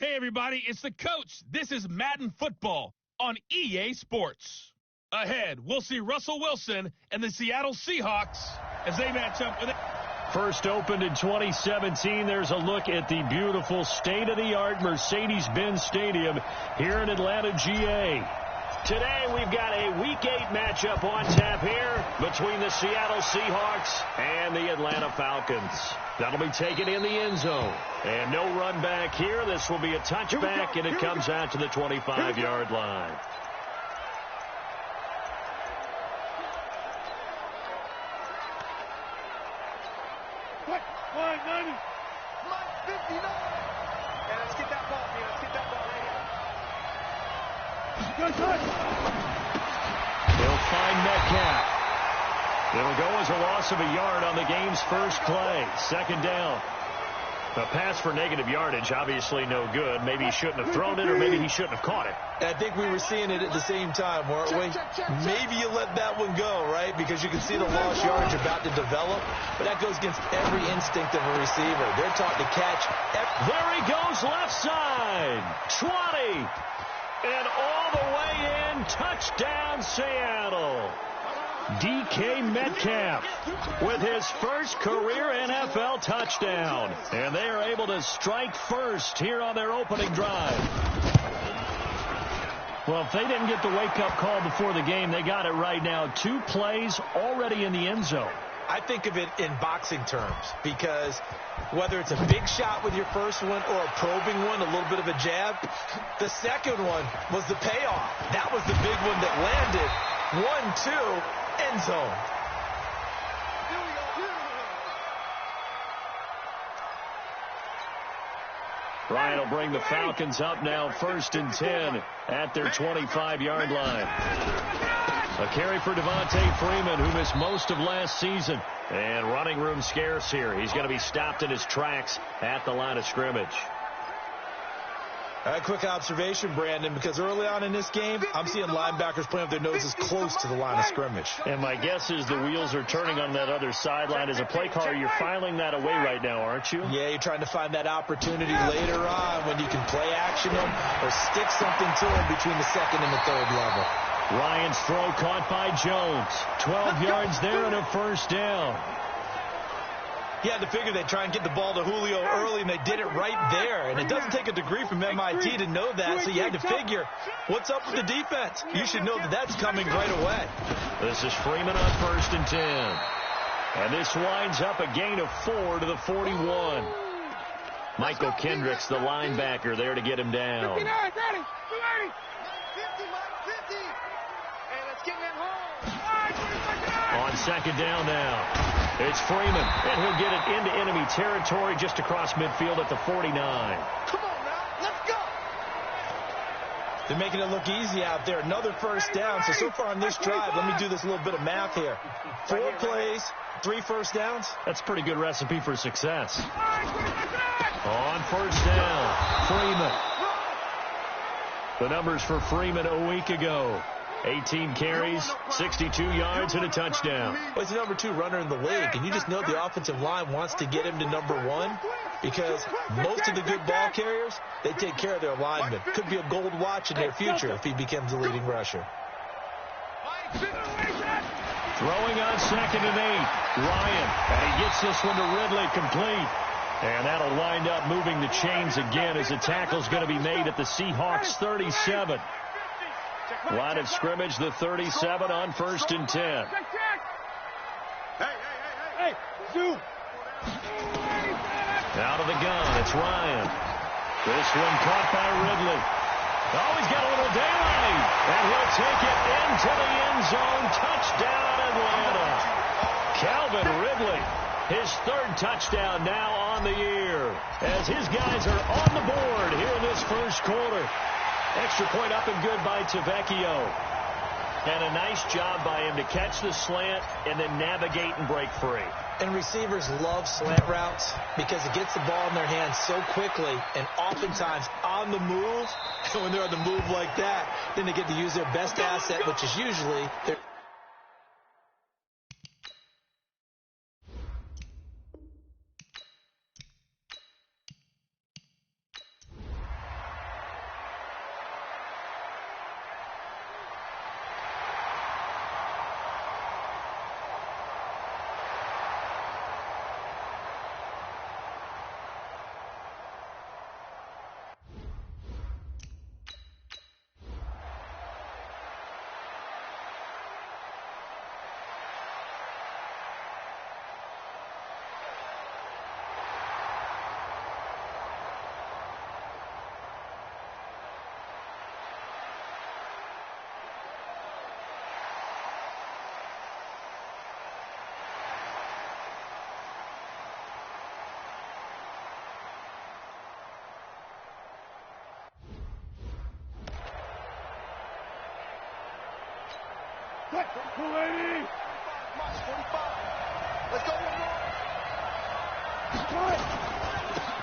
Hey, everybody, it's the coach. This is Madden football on EA Sports. Ahead, we'll see Russell Wilson and the Seattle Seahawks as they match up with it. First opened in 2017, there's a look at the beautiful state-of-the-art Mercedes-Benz Stadium here in Atlanta, GA. Today, we've got a Week 8 matchup on tap here between the Seattle Seahawks and the Atlanta Falcons. That'll be taken in the end zone. And no run back here. This will be a touchback, and it comes out to the 25-yard line. He'll find Metcalf. It'll go as a loss of a yard on the game's first play. Second down. A pass for negative yardage, obviously no good. Maybe he shouldn't have thrown it, or maybe he shouldn't have caught it. I think we were seeing it at the same time, weren't we? Maybe you let that one go, right? Because you can see the lost yardage about to develop. But that goes against every instinct of a receiver. They're taught to catch. There he goes, left side. 20. And all the way in, touchdown Seattle. DK Metcalf with his first career NFL touchdown. And they are able to strike first here on their opening drive. Well, if they didn't get the wake-up call before the game, they got it right now. 2 plays already in the end zone. I think of it in boxing terms because whether it's a big shot with your first one or a probing one, a little bit of a jab, the second one was the payoff. That was the big one that landed. 1-2, end zone. Ryan will bring the Falcons up now, 1st and 10 at their 25-yard line. A carry for Devontae Freeman, who missed most of last season. And running room scarce here. He's going to be stopped in his tracks at the line of scrimmage. A quick observation, Brandon, because early on in this game, I'm seeing linebackers putting up their noses close to the line of scrimmage. And my guess is the wheels are turning on that other sideline. As a play caller, you're filing that away right now, aren't you? Yeah, you're trying to find that opportunity later on when you can play action them or stick something to them between the second and the third level. Ryan's throw caught by Jones. 12 yards there and a first down. You had to figure they'd try and get the ball to Julio early, and they did it right there. And it doesn't take a degree from MIT to know that, so you had to figure, what's up with the defense? You should know that that's coming right away. This is Freeman on 1st and 10. And this winds up a gain of 4 to the 41. Michael Kendricks, the linebacker, there to get him down. 59, 30, 280. 50. Hey, let's get that home. On second down now. It's Freeman, and he'll get it into enemy territory just across midfield at the 49. Come on now, let's go. They're making it look easy out there. Another first down. So far on this drive, let me do this little bit of math here. 4 plays, 3 first downs. That's a pretty good recipe for success. On first down, Freeman. The numbers for Freeman a week ago. 18 carries, 62 yards, and a touchdown. Well, he's the number 2 runner in the league, and you just know the offensive line wants to get him to number 1 because most of the good ball carriers, they take care of their linemen. Could be a gold watch in their future if he becomes the leading rusher. Throwing on 2nd and 8, Ryan, and he gets this one to Ridley complete. And that'll wind up moving the chains again as the tackle's going to be made at the Seahawks 37. Line of scrimmage, the 37 on 1st and 10. Hey, Sue. Out of the gun, it's Ryan. This one caught by Ridley. Oh, he's got a little daylight. And he'll take it into the end zone. Touchdown, Atlanta. Calvin Ridley, his 3rd touchdown now on the year, as his guys are on the board here in this first quarter. Extra point up and good by Tavecchio. And a nice job by him to catch the slant and then navigate and break free. And receivers love slant routes because it gets the ball in their hands so quickly and oftentimes on the move. And when they're on the move like that, then they get to use their best asset, which is usually their...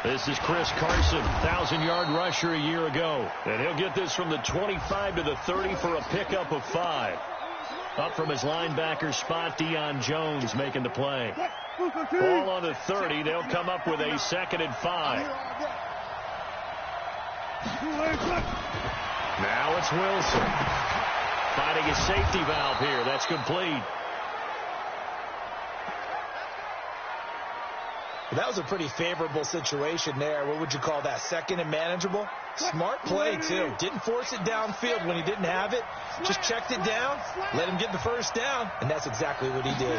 This is Chris Carson, 1,000-yard rusher a year ago. And he'll get this from the 25 to the 30 for a pickup of 5. Up from his linebacker spot, Deion Jones making the play. Ball on the 30. They'll come up with a 2nd and 5. Now it's Wilson. Finding a safety valve here. That's complete. That was a pretty favorable situation there. What would you call that? 2nd and manageable? Smart play, too. Didn't force it downfield when he didn't have it. Just checked it down, let him get the first down, and that's exactly what he did.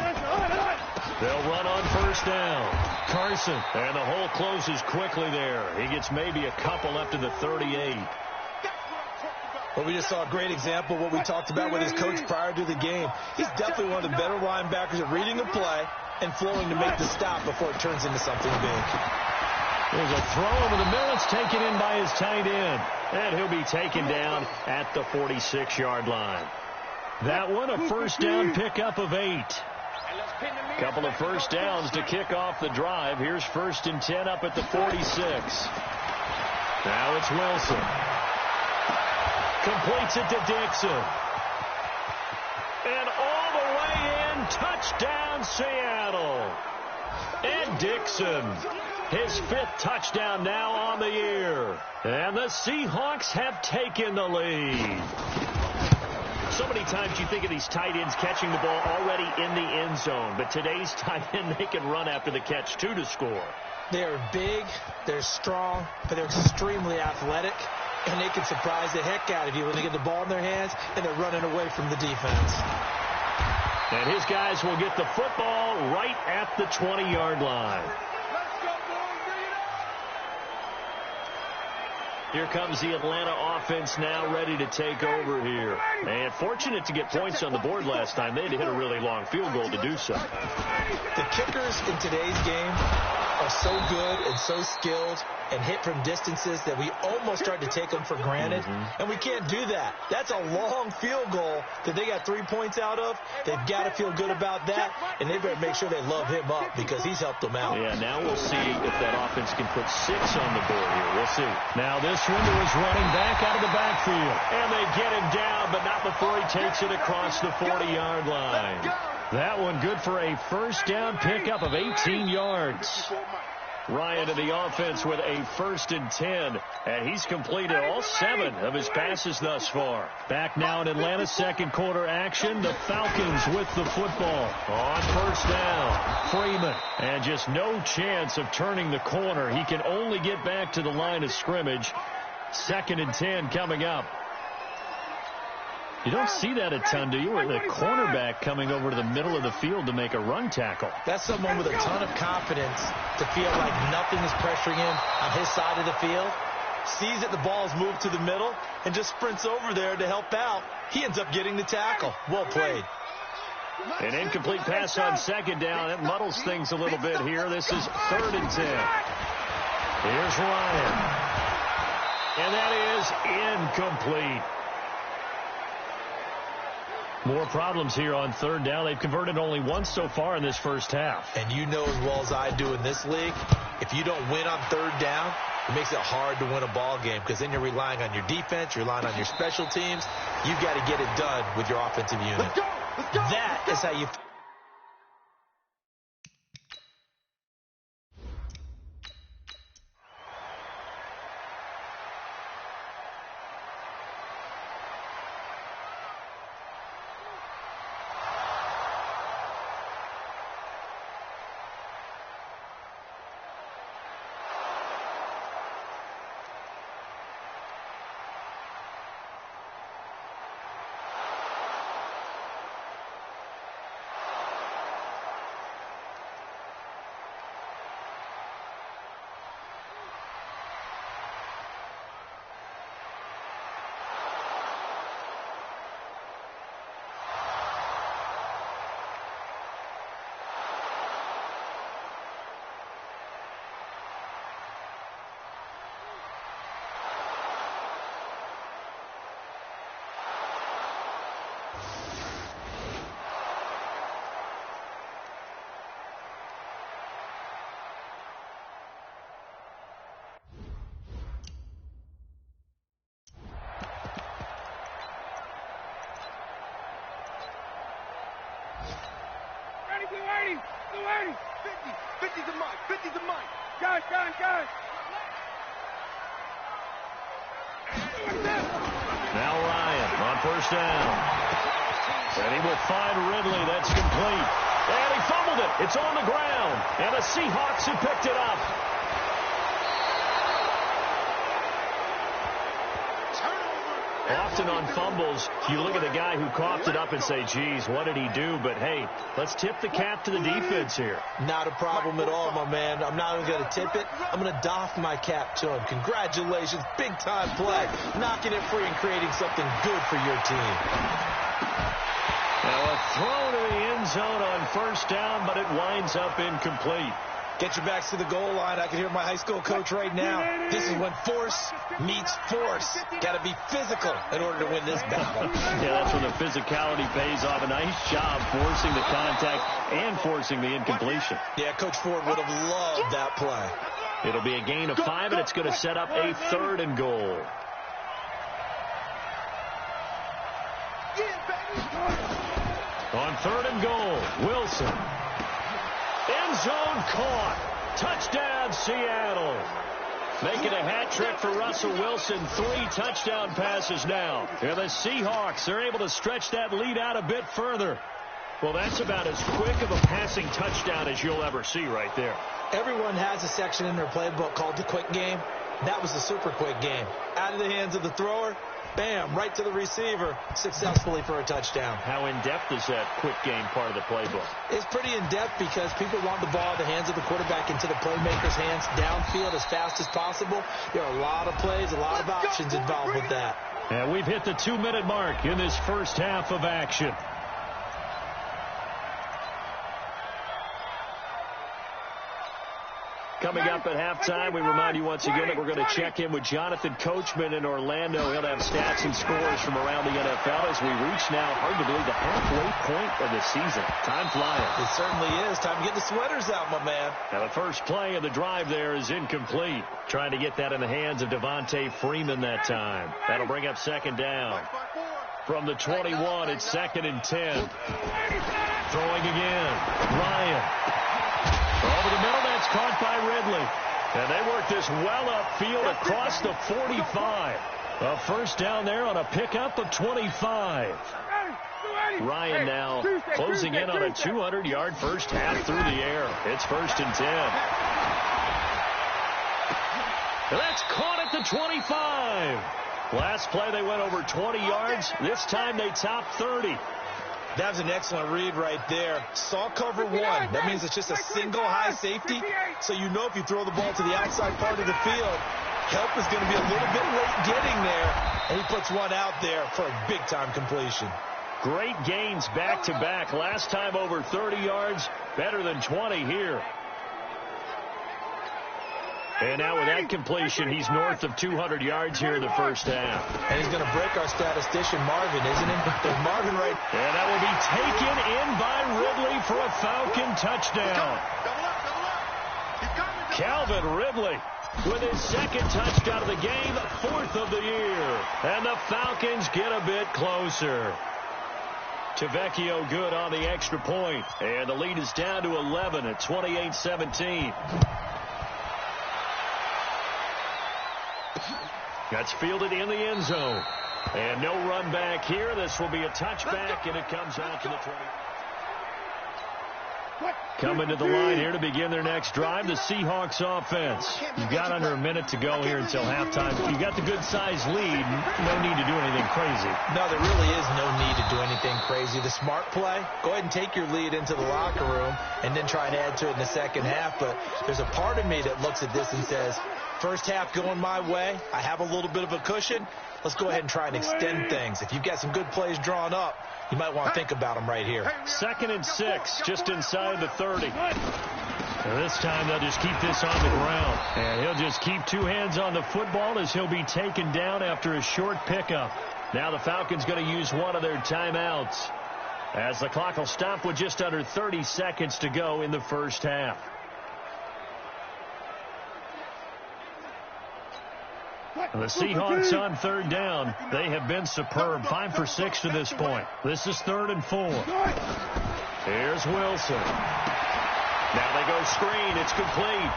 They'll run on 1st down. Carson, and the hole closes quickly there. He gets maybe a couple up to the 38. Well, we just saw a great example of what we talked about with his coach prior to the game. He's definitely one of the better linebackers at reading a play and flowing to make the stop before it turns into something big. There's a throw over the middle. It's taken in by his tight end. And he'll be taken down at the 46-yard line. That one, a 1st down pickup of 8. Couple of 1st downs to kick off the drive. Here's 1st and 10 up at the 46. Now it's Wilson. Completes it to Dixon. And all the way in, touchdown Seattle. And Dixon, his 5th touchdown now on the year. And the Seahawks have taken the lead. So many times you think of these tight ends catching the ball already in the end zone. But today's tight end, they can run after the catch, too, to score. They're big, they're strong, but they're extremely athletic. And they can surprise the heck out of you when they get the ball in their hands and they're running away from the defense. And his guys will get the football right at the 20-yard line. Here comes the Atlanta offense now ready to take over here. And fortunate to get points on the board last time. They had to hit a really long field goal to do so. The kickers in today's game are so good and so skilled and hit from distances that we almost start to take them for granted. And we can't do that. That's a long field goal that they got 3 points out of. They've got to feel good about that, and they better make sure they love him up because he's helped them out. Yeah, now we'll see if that offense can put 6 on the board here. We'll see. Now this one is running back out of the backfield. And they get him down, but not before he takes it across the 40-yard line. That one good for a 1st down pickup of 18 yards. Ryan to the offense with a 1st and 10. And he's completed all 7 of his passes thus far. Back now in Atlanta, 2nd quarter action. The Falcons with the football on 1st down. Freeman. And just no chance of turning the corner. He can only get back to the line of scrimmage. 2nd and 10 coming up. You don't see that a ton, do you? Or the cornerback coming over to the middle of the field to make a run tackle. That's someone with a ton of confidence to feel like nothing is pressuring him on his side of the field. Sees that the ball's moved to the middle and just sprints over there to help out. He ends up getting the tackle. Well played. An incomplete pass on 2nd down. It muddles things a little bit here. This is 3rd and 10. Here's Ryan. And that is incomplete. More problems here on 3rd down. They've converted only once so far in this first half. And you know as well as I do in this league, if you don't win on 3rd down, it makes it hard to win a ball game because then you're relying on your defense, you're relying on your special teams. You've got to get it done with your offensive unit. Let's go. That is how you... ready. 50. 50's a mic. 50's a mic. Guys. Now Ryan on first down. And he will find Ridley. That's complete. And he fumbled it. It's on the ground. And the Seahawks have picked it up. Often on fumbles, you look at the guy who coughed it up and say, geez, what did he do? But, hey, let's tip the cap to the defense here. Not a problem at all, my man. I'm not even going to tip it. I'm going to doff my cap to him. Congratulations. Big-time play. Knocking it free and creating something good for your team. Now a throw to the end zone on first down, but it winds up incomplete. Get your backs to the goal line. I can hear my high school coach right now. This is when force meets force. Got to be physical in order to win this battle. Yeah, that's when the physicality pays off. A nice job forcing the contact and forcing the incompletion. Yeah, Coach Ford would have loved that play. It'll be a gain of 5, and it's going to set up a 3rd and goal. On 3rd and goal, Wilson. End zone caught. Touchdown, Seattle. Making a hat trick for Russell Wilson. 3 touchdown passes now. And the Seahawks are able to stretch that lead out a bit further. Well, that's about as quick of a passing touchdown as you'll ever see right there. Everyone has a section in their playbook called the quick game. That was the super quick game. Out of the hands of the thrower. Bam, right to the receiver, successfully for a touchdown. How in-depth is that quick game part of the playbook? It's pretty in-depth because people want the ball in the hands of the quarterback into the playmaker's hands, downfield as fast as possible. There are a lot of plays, a lot of options involved with that. And we've hit the 2-minute mark in this first half of action. Coming up at halftime, we remind you once again that we're going to check in with Jonathan Coachman in Orlando. He'll have stats and scores from around the NFL as we reach now, hard to believe, the halfway point of the season. Time flying. It certainly is. Time to get the sweaters out, my man. Now the first play of the drive there is incomplete. Trying to get that in the hands of Devontae Freeman that time. That'll bring up 2nd down. From the 21, it's 2nd and 10. Throwing again. Ryan. Over the middle, that's caught by Ridley. And they work this well upfield across the 45. A first down there on a pickup of 25. Ryan now closing in on a 200-yard first half through the air. It's 1st and 10. And that's caught at the 25. Last play, they went over 20 yards. This time, they topped 30. That was an excellent read right there. Saw cover 1. That means it's just a single high safety. So you know if you throw the ball to the outside part of the field, help is going to be a little bit late getting there. And he puts one out there for a big-time completion. Great gains back-to-back. Last time over 30 yards, better than 20 here. And now with that completion, he's north of 200 yards here in the first half. And he's going to break our statistician, Marvin, isn't he? There's Marvin right. And that will be taken in by Ridley for a Falcon touchdown. Calvin Ridley with his 2nd touchdown of the game, 4th of the year. And the Falcons get a bit closer. Tavecchio good on the extra point. And the lead is down to 11 at 28-17. That's fielded in the end zone. And no run back here. This will be a touchback, and it comes out to the 20. Coming to the line here to begin their next drive, the Seahawks offense. You've got under a minute to go here until halftime. You've got the good-sized lead. No need to do anything crazy. No, there really is no need to do anything crazy. The smart play, go ahead and take your lead into the locker room and then try and add to it in the second half. But there's a part of me that looks at this and says, first half going my way. I have a little bit of a cushion. Let's go ahead and try and extend things. If you've got some good plays drawn up, you might want to think about them right here. 2nd and 6, just inside the 30. And this time they'll just keep this on the ground. And he'll just keep 2 hands on the football as he'll be taken down after a short pickup. Now the Falcons going to use one of their timeouts as the clock will stop with just under 30 seconds to go in the first half. The Seahawks on 3rd down. They have been superb. 5 for 6 to this point. This is 3rd and 4. Here's Wilson. Now they go screen. It's complete.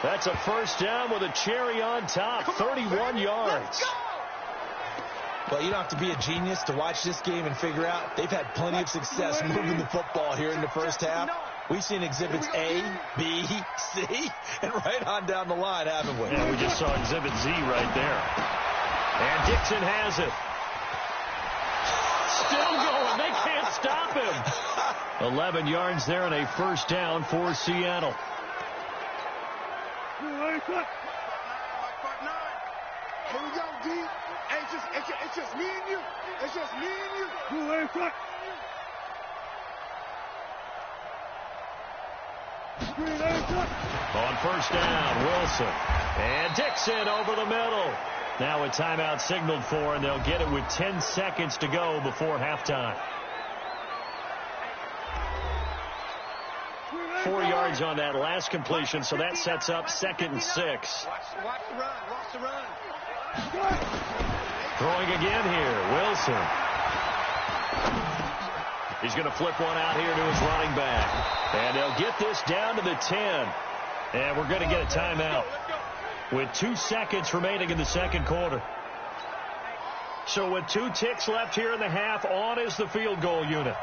That's a first down with a cherry on top. 31 yards. Well, you don't have to be a genius to watch this game and figure out they've had plenty of success moving the football here in the first half. We've seen exhibits A, B, C, and right on down the line, haven't we? Yeah, we just saw exhibit Z right there. And Dixon has it. Still going. They can't stop him. 11 yards there and a first down for Seattle. Here we go, D. It's just me and you. It's just me and you. On first down, Wilson. And Dixon over the middle. Now a timeout signaled for, and they'll get it with 10 seconds to go before halftime. 4 yards on that last completion, so that sets up 2nd and 6. Watch the run. Watch the run. Throwing again here, Wilson. He's going to flip one out here to his running back. And they'll get this down to the 10. And we're going to get a timeout with 2 seconds remaining in the second quarter. So with 2 ticks left here in the half, on is the field goal unit.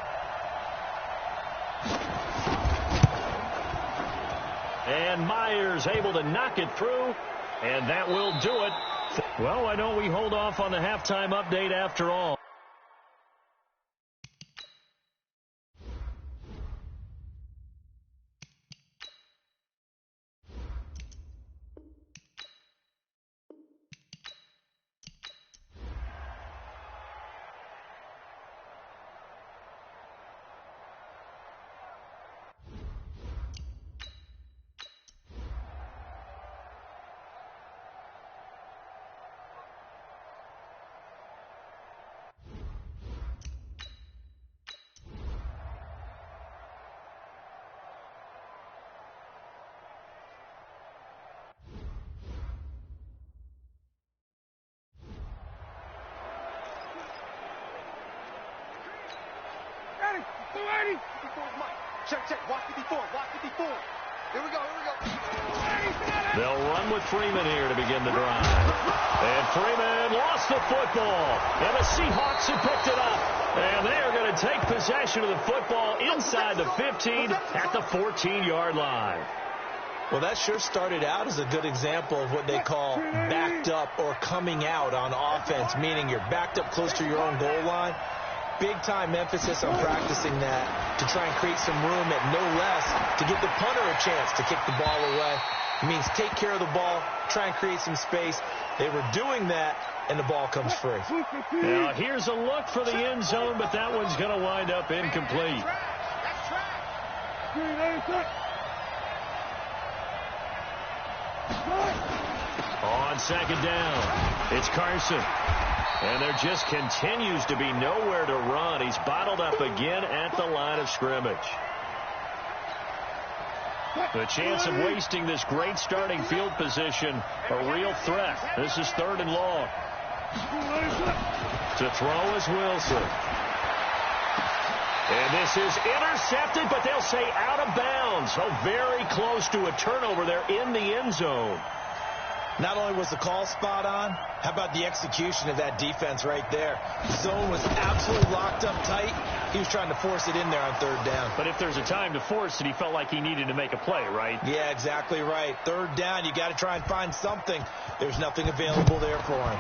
And Myers able to knock it through, and that will do it. Well, why don't we hold off on the halftime update after all? Check. Watch it before. Here we go. They'll run with Freeman here to begin the drive. And Freeman lost the football. And the Seahawks have picked it up. And they are going to take possession of the football inside the 15 at the 14-yard line. Well, that sure started out as a good example of what they call backed up or coming out on offense, meaning you're backed up close to your own goal line. Big-time emphasis on practicing that to try and create some room at no less to give the punter a chance to kick the ball away. It means take care of the ball, try and create some space. They were doing that, and the ball comes free. Now, here's a look for the end zone, but that one's going to wind up incomplete. On second down, it's Carson. And there just continues to be nowhere to run. He's bottled up again at the line of scrimmage. The chance of wasting this great starting field position, a real threat. This is 3rd and long. To throw is Wilson. And this is intercepted, but they'll say out of bounds. So very close to a turnover there in the end zone. Not only was the call spot on, how about the execution of that defense right there? The zone was absolutely locked up tight. He was trying to force it in there on 3rd down. But if there's a time to force it, he felt like he needed to make a play, right? Yeah, exactly right. 3rd down, you got to try and find something. There's nothing available there for him.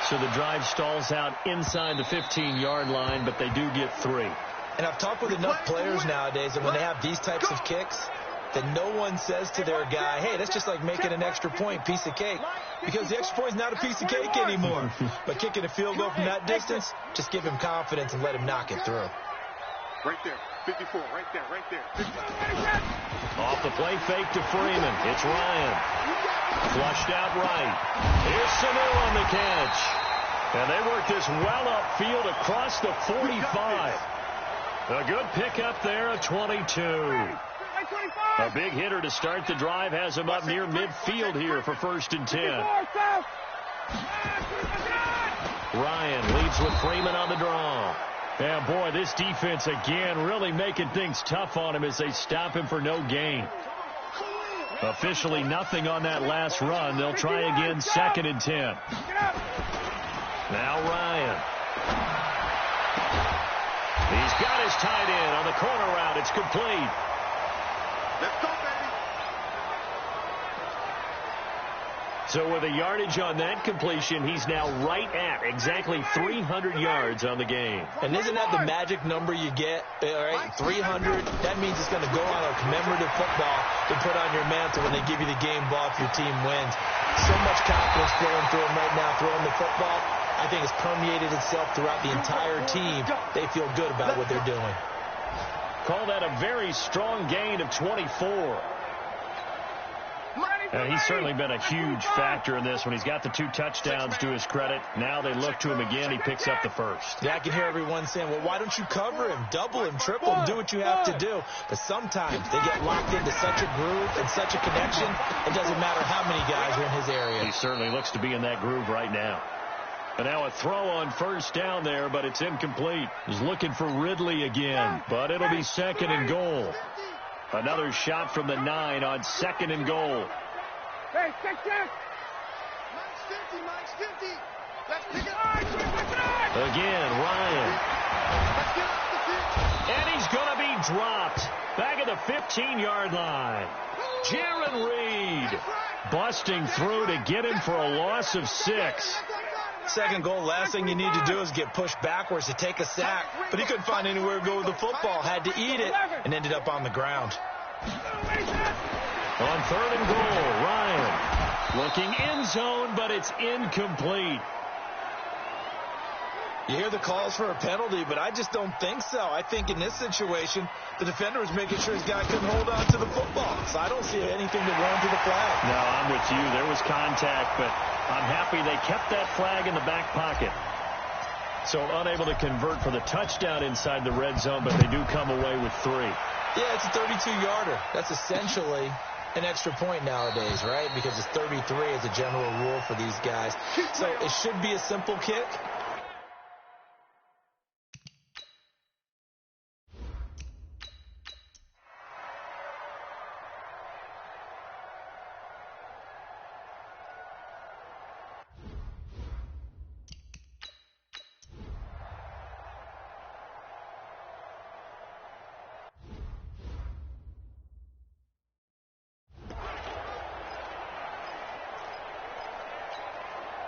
So the drive stalls out inside the 15-yard line, but they do get 3. And I've talked with enough players nowadays that when they have these types of kicks, that no one says to their guy, hey, that's just like making an extra point, piece of cake. Because the extra point is not a piece of cake anymore. But kicking a field goal from that distance, just give him confidence and let him knock it through. Right there, 54, right there. 54. Off the play fake to Freeman. It's Ryan. Flushed out right. Here's Sanu on the catch. And they work this well upfield across the 45. A good pickup there at 22. A big hitter to start the drive has him up near midfield here for 1st and 10. Ryan leads with Freeman on the draw. And, boy, this defense, again, really making things tough on him as they stop him for no gain. Officially nothing on that last run. They'll try again, 2nd and 10. Now Ryan. He's got his tight end on the corner route. It's complete. Let's go, baby. So with a yardage on that completion, he's now right at exactly 300 yards on the game. And isn't that the magic number you get? All right, 300. That means it's going to go on a commemorative football to put on your mantle when they give you the game ball if your team wins. So much confidence flowing through him right now, throwing the football. I think it's permeated itself throughout the entire team. They feel good about what they're doing. Call that a very strong gain of 24. He's certainly been a huge factor in this when he's got the 2 touchdowns to his credit. Now they look to him again. He picks up the first. Yeah, I can hear everyone saying, well, why don't you cover him, double him, triple him, do what you have to do. But sometimes they get locked into such a groove and such a connection, it doesn't matter how many guys are in his area. He certainly looks to be in that groove right now. And now a throw on first down there, but it's incomplete. He's looking for Ridley again, but it'll be 2nd and goal. Another shot from the 9 on 2nd and goal. Hey, check. Mike's 50. Let's pick it up. Again, Ryan. Let's get off the field. And he's going to be dropped. Back at the 15-yard line. Jaron Reed busting through to get him for a loss of 6. 2nd goal, last thing you need to do is get pushed backwards to take a sack. But he couldn't find anywhere to go with the football. Had to eat it and ended up on the ground. On 3rd and goal, Ryan looking end zone, but it's incomplete. You hear the calls for a penalty, but I just don't think so. I think in this situation, the defender was making sure his guy couldn't hold on to the football. So I don't see anything to warrant the flag. No, I'm with you. There was contact, but I'm happy they kept that flag in the back pocket. So unable to convert for the touchdown inside the red zone, but they do come away with 3. Yeah, it's a 32-yarder. That's essentially an extra point nowadays, right? Because it's 33 as a general rule for these guys. So it should be a simple kick.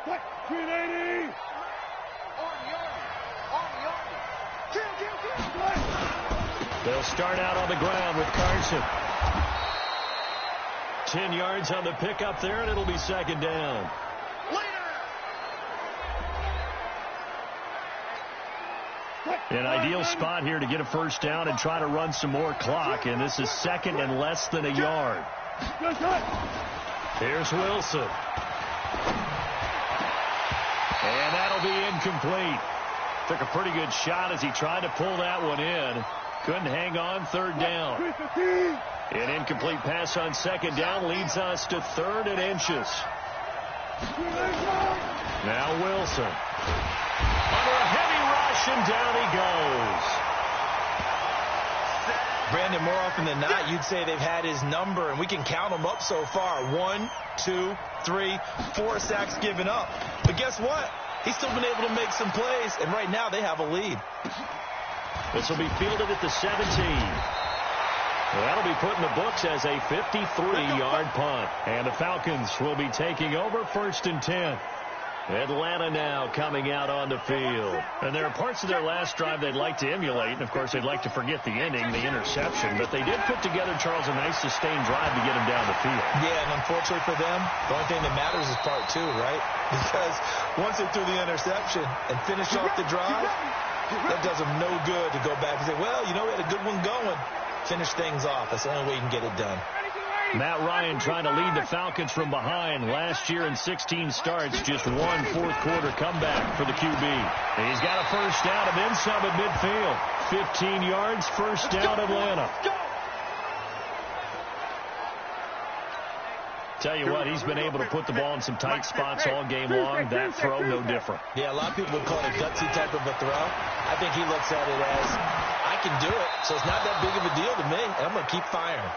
What? 380! They'll start out on the ground with Carson. 10 yards on the pickup there, and it'll be 2nd down. An ideal spot here to get a first down and try to run some more clock, and this is 2nd and less than a yard. Here's Wilson. And that'll be incomplete. Took a pretty good shot as he tried to pull that one in. Couldn't hang on, 3rd down. An incomplete pass on 2nd down leads us to 3rd and inches. Now Wilson. Under a heavy rush, and down he goes. Brandon, more often than not, you'd say they've had his number, and we can count them up so far. 1, 2, 3, 4 sacks given up. But guess what? He's still been able to make some plays, and right now they have a lead. This will be fielded at the 17. That'll be put in the books as a 53-yard punt. And the Falcons will be taking over 1st and 10. Atlanta now coming out on the field. And there are parts of their last drive they'd like to emulate. And, of course, they'd like to forget the ending, the interception. But they did put together, Charles, a nice sustained drive to get them down the field. Yeah, and unfortunately for them, the only thing that matters is part 2, right? Because once they threw the interception and finished off the drive, that does them no good to go back and say, well, you know, we had a good one going. Finish things off. That's the only way you can get it done. Matt Ryan trying to lead the Falcons from behind. Last year in 16 starts, just 1 fourth-quarter comeback for the QB. He's got a first down and then some at midfield. 15 yards, first down, Atlanta. Tell you what, he's been able to put the ball in some tight spots all game long. That throw, no different. Yeah, a lot of people would call it a gutsy type of a throw. I think he looks at it as, I can do it, so it's not that big of a deal to me, and I'm going to keep firing.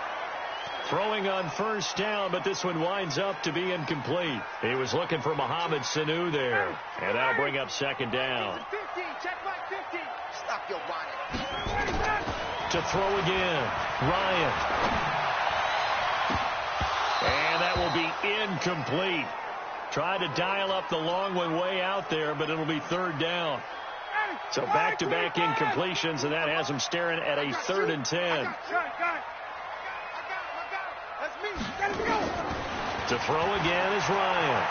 Throwing on first down, but this one winds up to be incomplete. He was looking for Mohamed Sanu there, and that'll bring up second down. Stop your whining. To throw again, Ryan. And that will be incomplete. Tried to dial up the long one way out there, but it'll be third down. So back-to-back incompletions, and that has him staring at a 3rd and 10. To throw again is Ryan.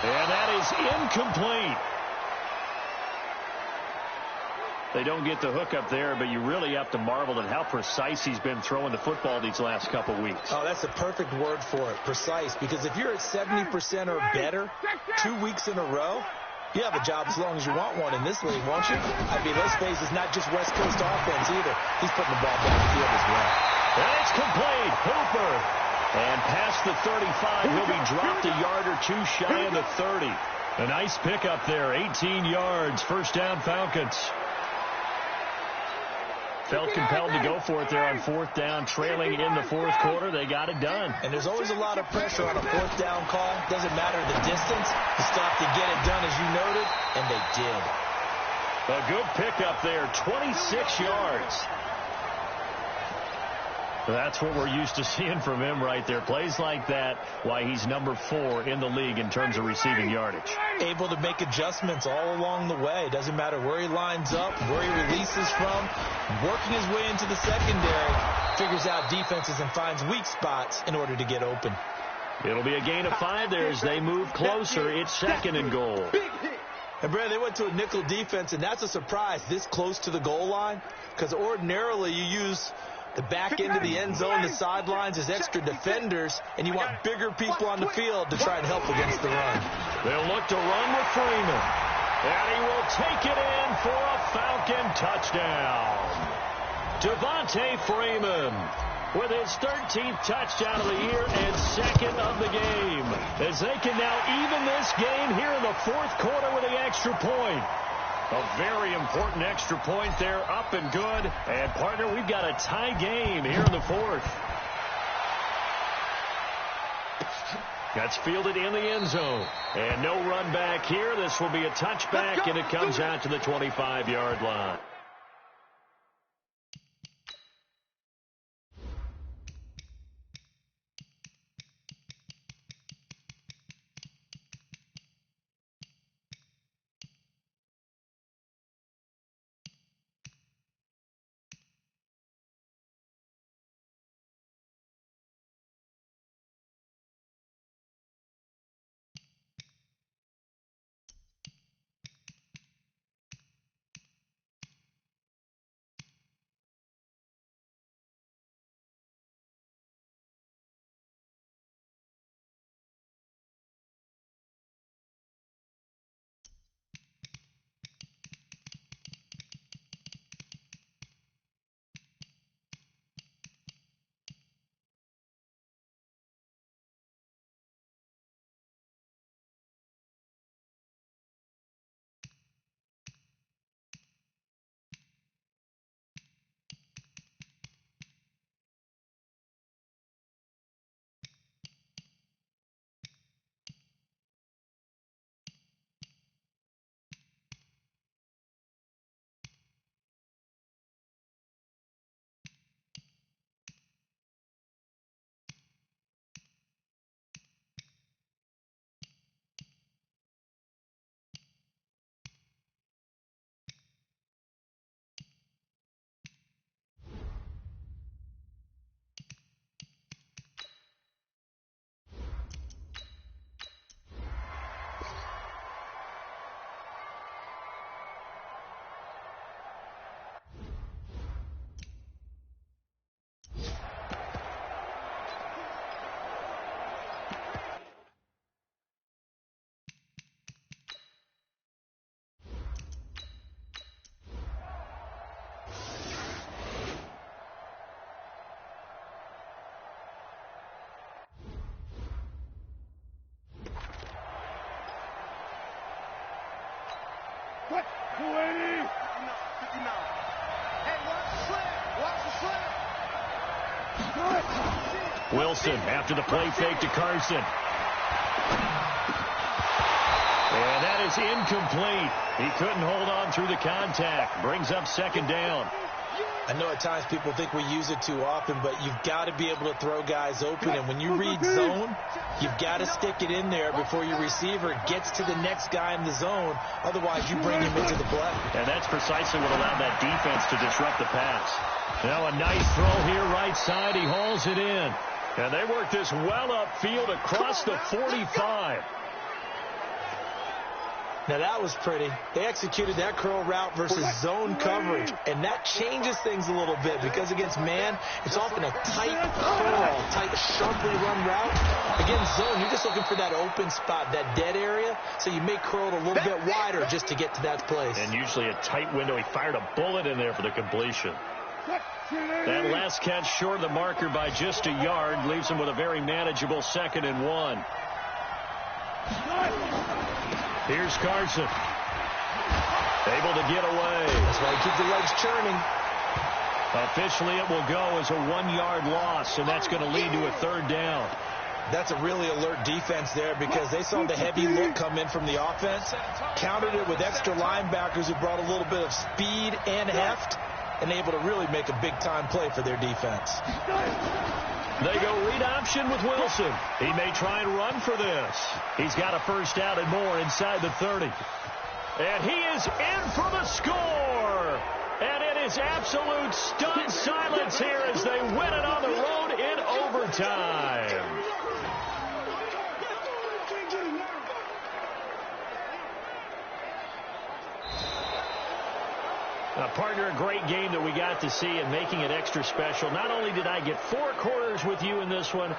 And that is incomplete. They don't get the hook up there, but you really have to marvel at how precise he's been throwing the football these last couple weeks. Oh, that's a perfect word for it, precise, because if you're at 70% or better 2 weeks in a row, you have a job as long as you want one in this league, won't you? I mean, let's face it, it's not just West Coast offense either. He's putting the ball down the field as well. And it's complete. Hooper. And past the 35, he'll be dropped a yard or two shy of the 30. A nice pickup there, 18 yards, first down Falcons. Felt compelled to go for it there on 4th down, trailing in the 4th quarter. They got it done. And there's always a lot of pressure on a 4th down call. Doesn't matter the distance. You still have to get it done, as you noted, and they did. A good pickup there, 26 yards. That's what we're used to seeing from him right there. Plays like that, why he's number 4 in the league in terms of receiving yardage. Able to make adjustments all along the way. Doesn't matter where he lines up, where he releases from. Working his way into the secondary, figures out defenses and finds weak spots in order to get open. It'll be a gain of 5 there as they move closer. It's 2nd and goal. And, Brad, they went to a nickel defense, and that's a surprise this close to the goal line, because ordinarily you use the back end of the end zone, the sidelines as extra defenders, and you want bigger people on the field to try and help against the run. They'll look to run with Freeman. And he will take it in for a Falcon touchdown. Devontae Freeman with his 13th touchdown of the year and 2nd of the game. As they can now even this game here in the 4th quarter with the extra point. A very important extra point there, up and good. And, partner, we've got a tie game here in the 4th. That's fielded in the end zone. And no run back here. This will be a touchback, and it comes out to the 25-yard line. What? 280. 59. Hey, watch the slip. Wilson after the play fake to Carson. And that is incomplete. He couldn't hold on through the contact. Brings up second down. I know at times people think we use it too often, but you've got to be able to throw guys open. And when you read zone, you've got to stick it in there before your receiver gets to the next guy in the zone. Otherwise, you bring him into the play. And that's precisely what allowed that defense to disrupt the pass. Now a nice throw here right side. He hauls it in. And they work this well upfield across the 45. Now, that was pretty. They executed that curl route versus zone coverage, and that changes things a little bit because against man, it's often a tight curl, tight, sharply run route. Against zone, you're just looking for that open spot, that dead area, so you may curl it a little bit wider just to get to that place. And usually a tight window. He fired a bullet in there for the completion. That last catch short of the marker by just a yard leaves him with a very manageable 2nd and 1. Here's Carson. Able to get away. That's why he keeps the legs churning. Officially, it will go as a 1-yard loss, and that's going to lead to a 3rd down. That's a really alert defense there because they saw the heavy look come in from the offense, countered it with extra linebackers who brought a little bit of speed and heft, and able to really make a big-time play for their defense. They go read option with Wilson. He may try and run for this. He's got a first down and more inside the 30. And he is in for the score. And it is absolute stunned silence here as they win it on the road in overtime. Partner, a great game that we got to see and making it extra special. Not only did I get 4 quarters with you in this one,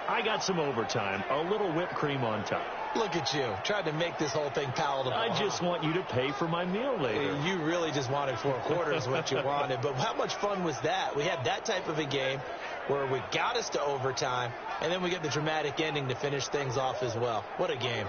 I got some overtime, a little whipped cream on top. Look at you, trying to make this whole thing palatable. I just want you to pay for my meal later. You really just wanted 4 quarters, what you wanted. But how much fun was that? We had that type of a game where we got us to overtime, and then we get the dramatic ending to finish things off as well. What a game.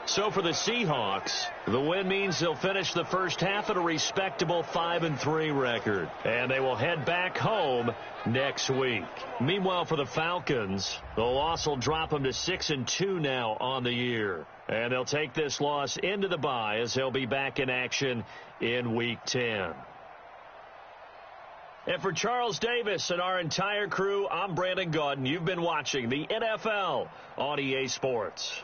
So for the Seahawks, the win means they'll finish the first half at a respectable 5-3 record. And they will head back home next week. Meanwhile, for the Falcons, the loss will drop them to 6-2 now on the year. And they'll take this loss into the bye as they'll be back in action in Week 10. And for Charles Davis and our entire crew, I'm Brandon Gaudin. You've been watching the NFL on EA Sports.